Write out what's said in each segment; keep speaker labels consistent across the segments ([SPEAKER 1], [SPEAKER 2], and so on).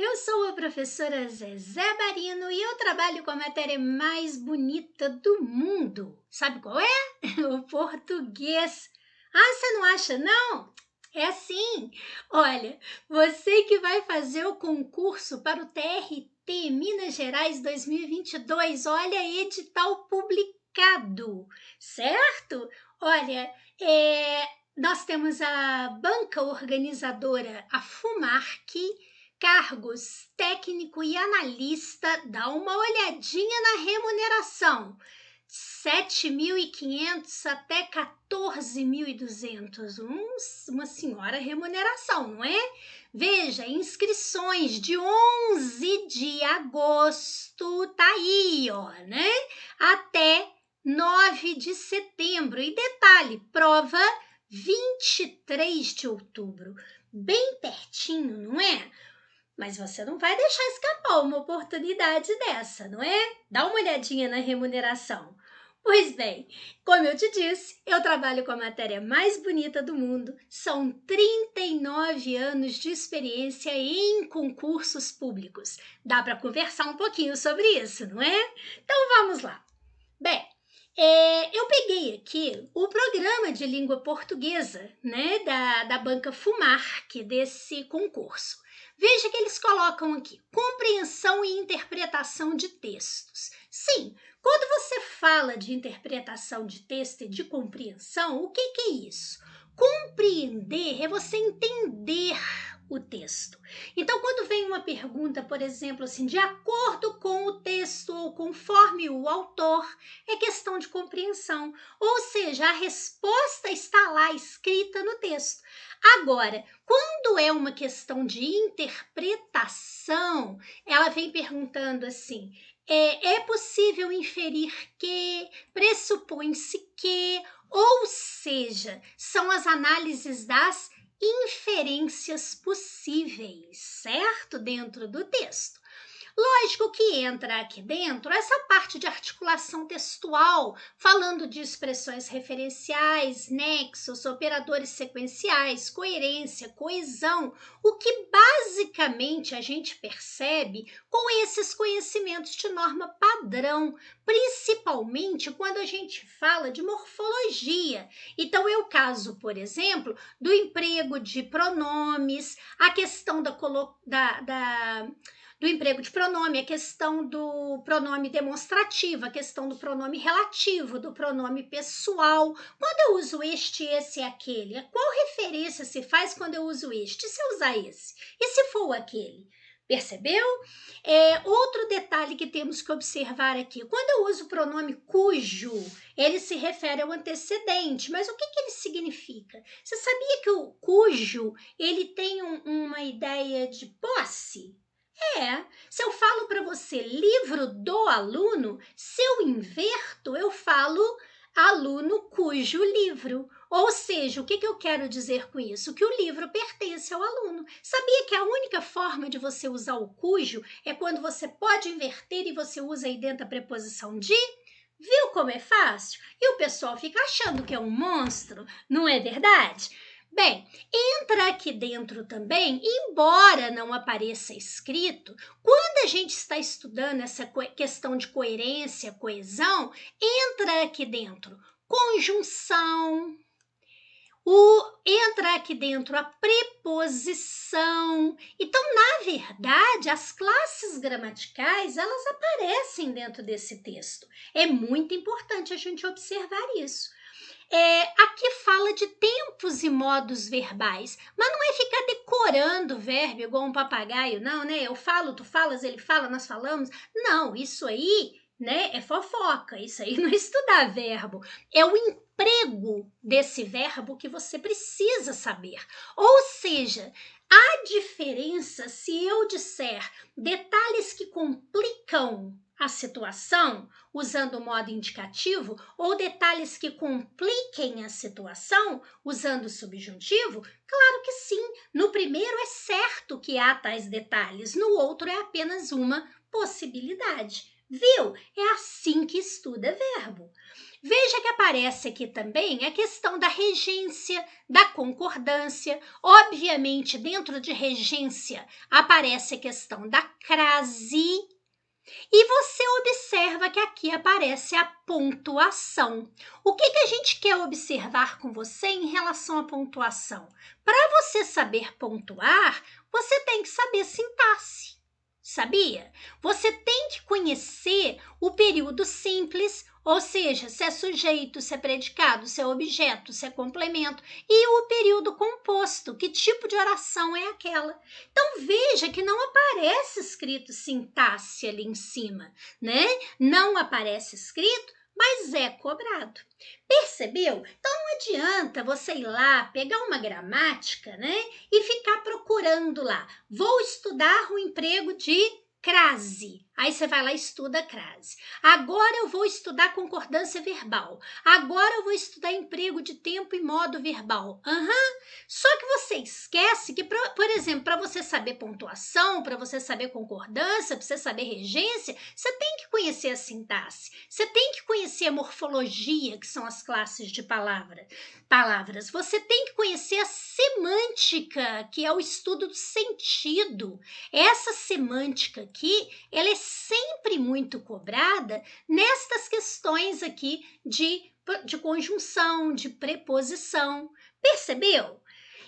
[SPEAKER 1] Eu sou a professora Zezé Barino e eu trabalho com a matéria mais bonita do mundo. Sabe qual é? O português. Ah, você não acha, não? É assim. Olha, você que vai fazer o concurso para o TRT Minas Gerais 2022, olha, edital publicado, certo? Olha, nós temos a banca organizadora, a FUMARC, cargos técnico e analista, dá uma olhadinha na remuneração. 7.500 até 14.200, uma senhora remuneração, não é? Veja, inscrições de 11 de agosto, tá aí, ó, né? Até 9 de setembro. E detalhe, prova 23 de outubro. Bem pertinho, não é? Mas você não vai deixar escapar uma oportunidade dessa, não é? Dá uma olhadinha na remuneração. Pois bem, como eu te disse, eu trabalho com a matéria mais bonita do mundo. São 39 anos de experiência em concursos públicos. Dá para conversar um pouquinho sobre isso, não é? Então vamos lá. Bem, eu peguei aqui o programa de língua portuguesa, né, da banca FUMARC, desse concurso. Veja que eles colocam aqui, compreensão e interpretação de textos. Sim, quando você fala de interpretação de texto e de compreensão, o que é isso? Compreender é você entender o texto. Então, quando vem uma pergunta, por exemplo, assim, de acordo com o texto ou conforme o autor, é questão de compreensão. Ou seja, a resposta está lá escrita no texto. Agora, quando é uma questão de interpretação, ela vem perguntando assim: é possível inferir que, pressupõe-se que, ou seja, são as análises das inferências possíveis, certo? Dentro do texto. Lógico que entra aqui dentro essa parte de articulação textual, falando de expressões referenciais, nexos, operadores sequenciais, coerência, coesão, o que basicamente a gente percebe com esses conhecimentos de norma padrão, principalmente quando a gente fala de morfologia. Então, é o caso, por exemplo, do emprego de pronomes, a questão do emprego de pronome, a questão do pronome demonstrativo, a questão do pronome relativo, do pronome pessoal. Quando eu uso este, esse e aquele, qual referência se faz quando eu uso este? E se eu usar esse? E se for o aquele? Percebeu? Outro detalhe que temos que observar aqui, quando eu uso o pronome cujo, ele se refere ao antecedente, mas o que ele significa? Você sabia que o cujo, ele tem uma ideia de posse? Se eu falo para você livro do aluno, se eu inverto, eu falo aluno cujo livro. Ou seja, o que eu quero dizer com isso? Que o livro pertence ao aluno. Sabia que a única forma de você usar o cujo é quando você pode inverter e você usa aí dentro a preposição de? Viu como é fácil? E o pessoal fica achando que é um monstro, não é verdade? Bem, entra aqui dentro também, embora não apareça escrito, quando a gente está estudando essa questão de coerência, coesão, entra aqui dentro conjunção, entra aqui dentro a preposição. Então, na verdade, as classes gramaticais, elas aparecem dentro desse texto. É muito importante a gente observar isso. Aqui fala de tempos e modos verbais, mas não é ficar decorando o verbo igual um papagaio, não, né? Eu falo, tu falas, ele fala, nós falamos. Não, isso aí, né, é fofoca, isso aí não é estudar verbo. É o emprego desse verbo que você precisa saber. Ou seja, a diferença se eu disser detalhes que complicam a situação, usando o modo indicativo, ou detalhes que compliquem a situação, usando o subjuntivo? Claro que sim. No primeiro é certo que há tais detalhes, no outro é apenas uma possibilidade. Viu? É assim que estuda verbo. Veja que aparece aqui também a questão da regência, da concordância. Obviamente, dentro de regência, aparece a questão da crase. E você observa que aqui aparece a pontuação. O que a gente quer observar com você em relação à pontuação? Para você saber pontuar, você tem que saber sintaxe. Sabia? Você tem que conhecer o período simples, ou seja, se é sujeito, se é predicado, se é objeto, se é complemento, e o período composto, que tipo de oração é aquela. Então veja que não aparece escrito sintaxe ali em cima, né? Não aparece escrito, mas é cobrado. Percebeu? Então não adianta você ir lá, pegar uma gramática, né? E ficar procurando lá. Vou estudar o emprego de crase. Aí você vai lá e estuda crase. Agora eu vou estudar concordância verbal. Agora eu vou estudar emprego de tempo e modo verbal. Só que você esquece que, por exemplo, para você saber pontuação, para você saber concordância, para você saber regência, você tem que conhecer a sintaxe. Você tem que conhecer a morfologia, que são as classes de palavras. Você tem que conhecer a semântica, que é o estudo do sentido. Essa semântica aqui, ela é sempre muito cobrada nestas questões aqui de conjunção, de preposição. Percebeu?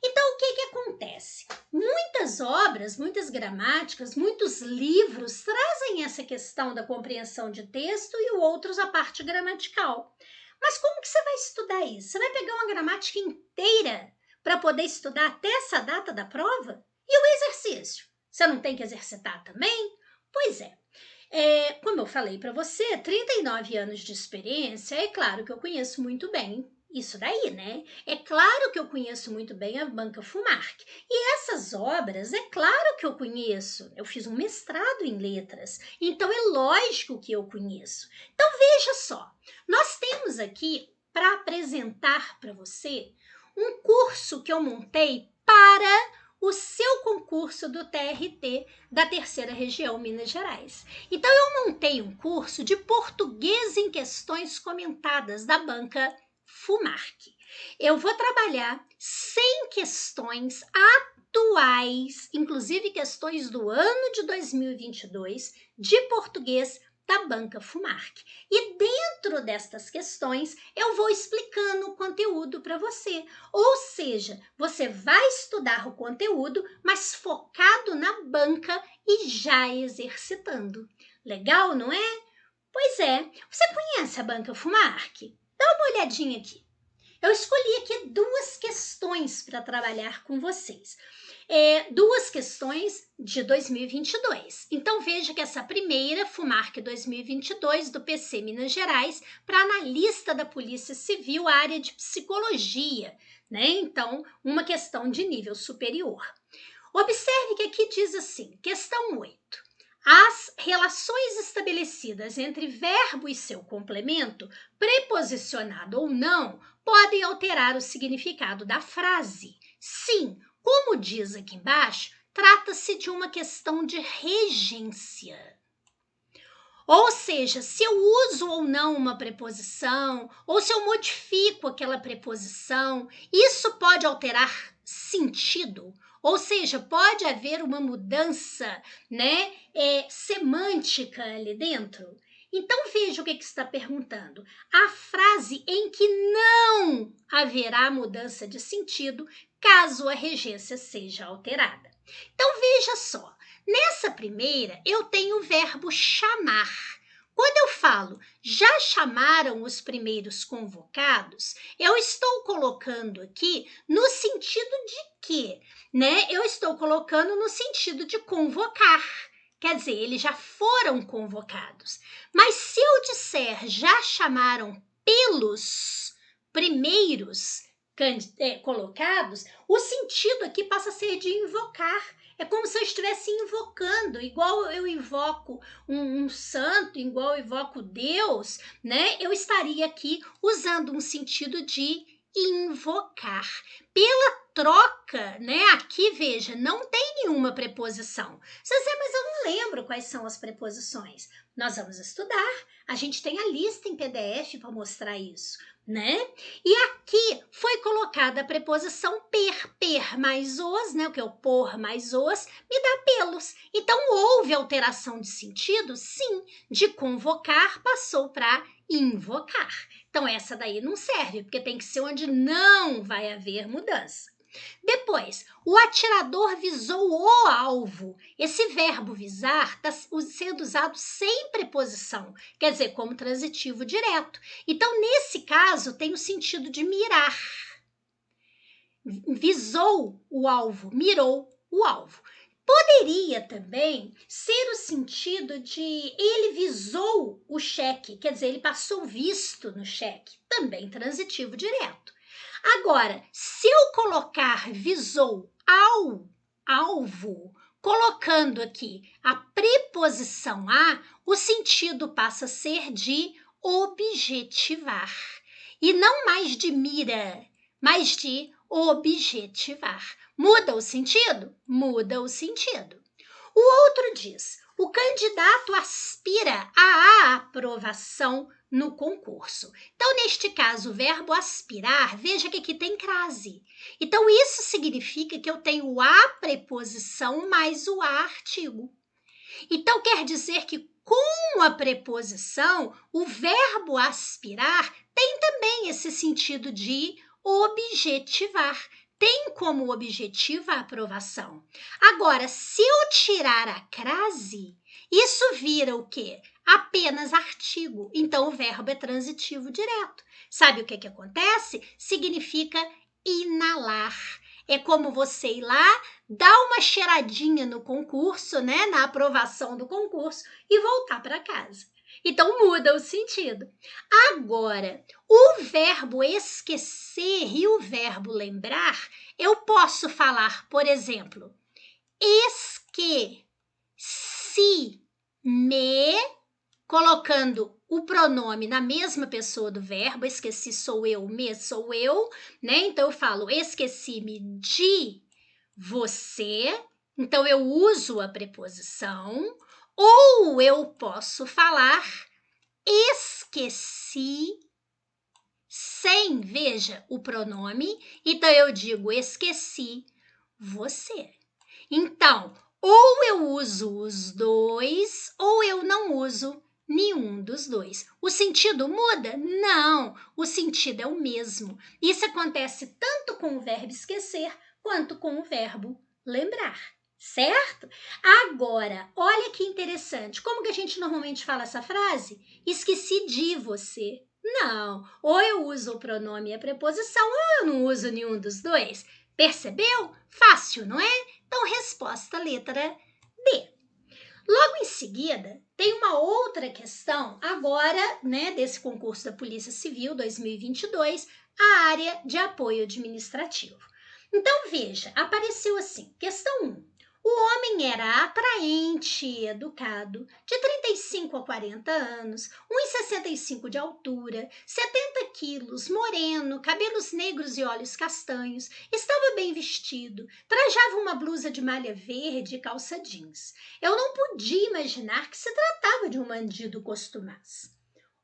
[SPEAKER 1] Então, o que acontece? Muitas obras, muitas gramáticas, muitos livros trazem essa questão da compreensão de texto e outros a parte gramatical. Mas como que você vai estudar isso? Você vai pegar uma gramática inteira para poder estudar até essa data da prova? E o exercício? Você não tem que exercitar também? Pois é. Como eu falei para você, 39 anos de experiência, é claro que eu conheço muito bem isso daí, né? É claro que eu conheço muito bem a Banca Fumarc. E essas obras, é claro que eu conheço. Eu fiz um mestrado em letras, então é lógico que eu conheço. Então veja só, nós temos aqui para apresentar para você um curso que eu montei para o seu concurso do TRT da Terceira Região Minas Gerais. Então eu montei um curso de português em questões comentadas da Banca Fumarc. Eu vou trabalhar 100 questões atuais, inclusive questões do ano de 2022, de português da Banca Fumarc. E dentro destas questões, eu vou explicando o conteúdo para você. Ou seja, você vai estudar o conteúdo, mas focado na banca e já exercitando. Legal, não é? Pois é. Você conhece a Banca Fumarc? Dá uma olhadinha aqui. Eu escolhi aqui 2 questões para trabalhar com vocês. 2 questões de 2022. Então, veja que essa primeira, Fumarc 2022, do PC Minas Gerais, para analista da Polícia Civil, área de psicologia, né? Então, uma questão de nível superior. Observe que aqui diz assim, questão 8. As relações estabelecidas entre verbo e seu complemento, preposicionado ou não, podem alterar o significado da frase. Sim, como diz aqui embaixo, trata-se de uma questão de regência. Ou seja, se eu uso ou não uma preposição, ou se eu modifico aquela preposição, isso pode alterar sentido. Ou seja, pode haver uma mudança, né, semântica ali dentro. Então veja o que está perguntando. A frase em que não haverá mudança de sentido caso a regência seja alterada. Então veja só. Nessa primeira, eu tenho o verbo chamar. Quando eu falo, já chamaram os primeiros convocados, eu estou colocando aqui no sentido de quê? Né? Eu estou colocando no sentido de convocar. Quer dizer, eles já foram convocados. Mas se eu disser já chamaram pelos primeiros colocados, o sentido aqui passa a ser de invocar. É como se eu estivesse invocando, igual eu invoco um santo, igual eu invoco Deus, né? Eu estaria aqui usando um sentido de invocar. Pela troca, né? Aqui, veja, não tem nenhuma preposição. Você diz, mas eu não lembro quais são as preposições. Nós vamos estudar, a gente tem a lista em PDF para mostrar isso, né? E aqui foi colocada a preposição per mais os, né? O que é o por mais os, me dá pelos. Então, houve alteração de sentido? Sim, de convocar passou para invocar. Então, essa daí não serve, porque tem que ser onde não vai haver mudança. Depois, o atirador visou o alvo. Esse verbo visar está sendo usado sem preposição, quer dizer, como transitivo direto. Então, nesse caso, tem o sentido de mirar. Visou o alvo, mirou o alvo. Poderia também ser o sentido de ele visou o cheque, quer dizer, ele passou visto no cheque, também transitivo direto. Agora, se eu colocar visou ao alvo, colocando aqui a preposição a, o sentido passa a ser de objetivar. E não mais de mira, mas de objetivar. Muda o sentido? Muda o sentido. O outro diz: o candidato aspira à aprovação no concurso. Então, neste caso, o verbo aspirar, veja que aqui tem crase. Então, isso significa que eu tenho a preposição mais o a artigo. Então, quer dizer que com a preposição, o verbo aspirar tem também esse sentido de objetivar. Tem como objetivo a aprovação. Agora, se eu tirar a crase, isso vira o quê? Apenas artigo. Então, o verbo é transitivo direto. Sabe o que acontece? Significa inalar. É como você ir lá, dar uma cheiradinha no concurso, né? Na aprovação do concurso e voltar para casa. Então, muda o sentido. Agora, o verbo esquecer e o verbo lembrar, eu posso falar, por exemplo, esqueci-me, colocando o pronome na mesma pessoa do verbo, esqueci sou eu, me sou eu, né? Então, eu falo esqueci-me de você, então eu uso a preposição, ou eu posso falar esqueci sem, veja, o pronome, então eu digo esqueci você. Então, ou eu uso os dois, ou eu não uso nenhum dos dois. O sentido muda? Não, o sentido é o mesmo. Isso acontece tanto com o verbo esquecer, quanto com o verbo lembrar, certo? Agora, olha que interessante. Como que a gente normalmente fala essa frase? Esqueci de você. Não, ou eu uso o pronome e a preposição, ou eu não uso nenhum dos dois. Percebeu? Fácil, não é? Então, resposta letra D. Logo em seguida, tem uma outra questão, agora, né, desse concurso da Polícia Civil 2022, a área de apoio administrativo. Então, veja, apareceu assim, questão 1. O homem era atraente, educado, de 35 a 40 anos, 1,65 de altura, 70 quilos, moreno, cabelos negros e olhos castanhos, estava bem vestido, trajava uma blusa de malha verde e calça jeans. Eu não podia imaginar que se tratava de um bandido costumaz.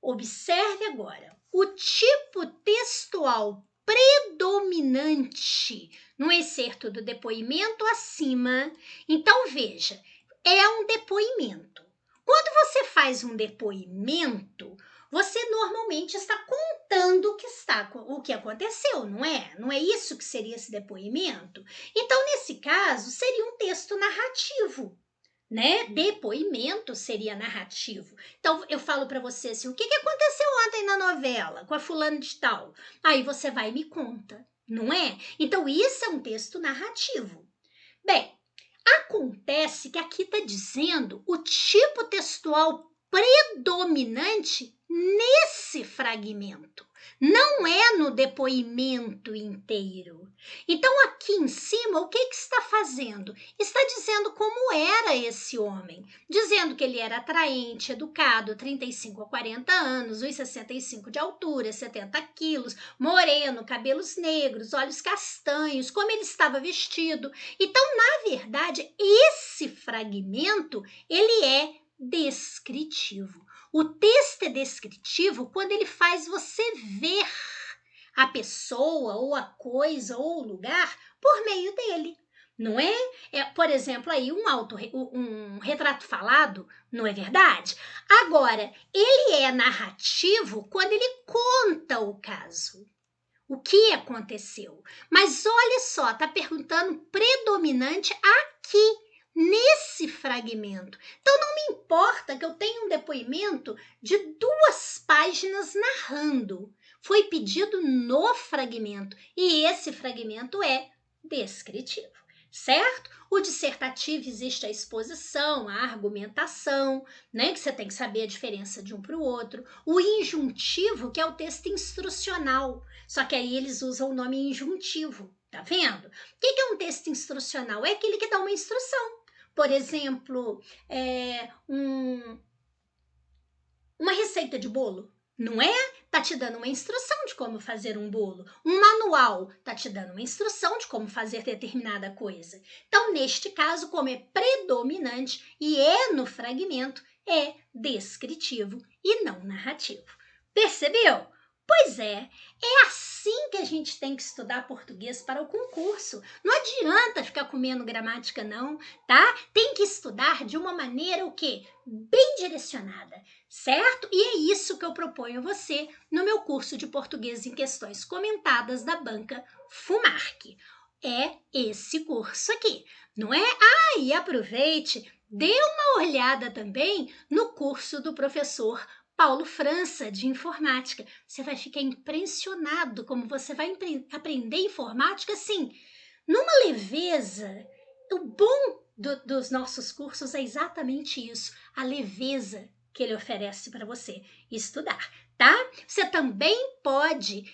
[SPEAKER 1] Observe agora o tipo textual predominante no excerto do depoimento acima. Então, veja, é um depoimento. Quando você faz um depoimento, você normalmente está contando o que aconteceu, não é? Não é isso que seria esse depoimento? Então, nesse caso, seria um texto narrativo, né? Depoimento seria narrativo. Então, eu falo para você assim, o que aconteceu ontem na novela com a fulana de tal? Aí você vai e me conta, não é? Então, isso é um texto narrativo. Bem, acontece que aqui está dizendo o tipo textual predominante nesse fragmento. Não é no depoimento inteiro. Então, aqui em cima, o que está fazendo? Está dizendo como era esse homem. Dizendo que ele era atraente, educado, 35 a 40 anos, 1,65 de altura, 70 quilos, moreno, cabelos negros, olhos castanhos, como ele estava vestido. Então, na verdade, esse fragmento fragmento, ele é descritivo. O texto é descritivo quando ele faz você ver a pessoa, ou a coisa, ou o lugar por meio dele. Não é? Por exemplo, aí um retrato falado, não é verdade? Agora, ele é narrativo quando ele conta o caso. O que aconteceu? Mas olha só, tá perguntando predominante aqui, nesse fragmento. Então não me importa que eu tenha um depoimento de 2 páginas narrando. Foi pedido no fragmento e esse fragmento é descritivo, certo? O dissertativo existe a exposição, a argumentação, né? Que você tem que saber a diferença de um para o outro. O injuntivo, que é o texto instrucional. Só que aí eles usam o nome injuntivo, tá vendo? O que é um texto instrucional? É aquele que dá uma instrução. Por exemplo, uma receita de bolo, não é? Tá te dando uma instrução de como fazer um bolo. Um manual tá te dando uma instrução de como fazer determinada coisa. Então, neste caso, como é predominante e é no fragmento, é descritivo e não narrativo. Percebeu? Pois é assim que a gente tem que estudar português para o concurso. Não adianta ficar comendo gramática não, tá? Tem que estudar de uma maneira o quê? Bem direcionada, certo? E é isso que eu proponho a você no meu curso de português em questões comentadas da banca FUMARC. É esse curso aqui, não é? E aproveite, dê uma olhada também no curso do professor Paulo França, de informática. Você vai ficar impressionado como você vai aprender informática, assim, numa leveza. O bom dos nossos cursos é exatamente isso, a leveza que ele oferece para você estudar, tá? Você também pode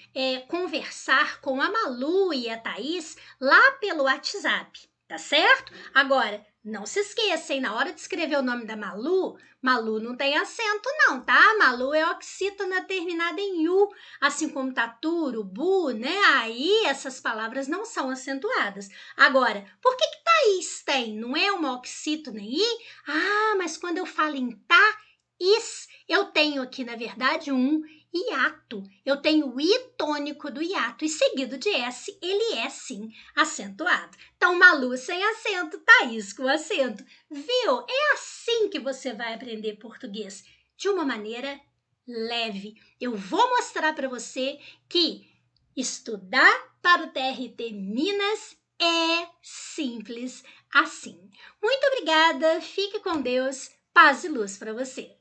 [SPEAKER 1] conversar com a Malu e a Thaís lá pelo WhatsApp, tá certo? Agora, não se esqueça, hein? Na hora de escrever o nome da Malu, Malu não tem acento não, tá? Malu é oxítona terminada em U, assim como tatu, urubu, né? Aí essas palavras não são acentuadas. Agora, por que Thaís tem? Não é uma oxítona em I? Mas quando eu falo em Thaís, eu tenho aqui, na verdade, um hiato. Eu tenho o I tônico do hiato e seguido de S, ele é sim acentuado. Então, Malu sem acento, Thaís com acento. Viu? É assim que você vai aprender português, de uma maneira leve. Eu vou mostrar para você que estudar para o TRT Minas é simples assim. Muito obrigada, fique com Deus, paz e luz para você.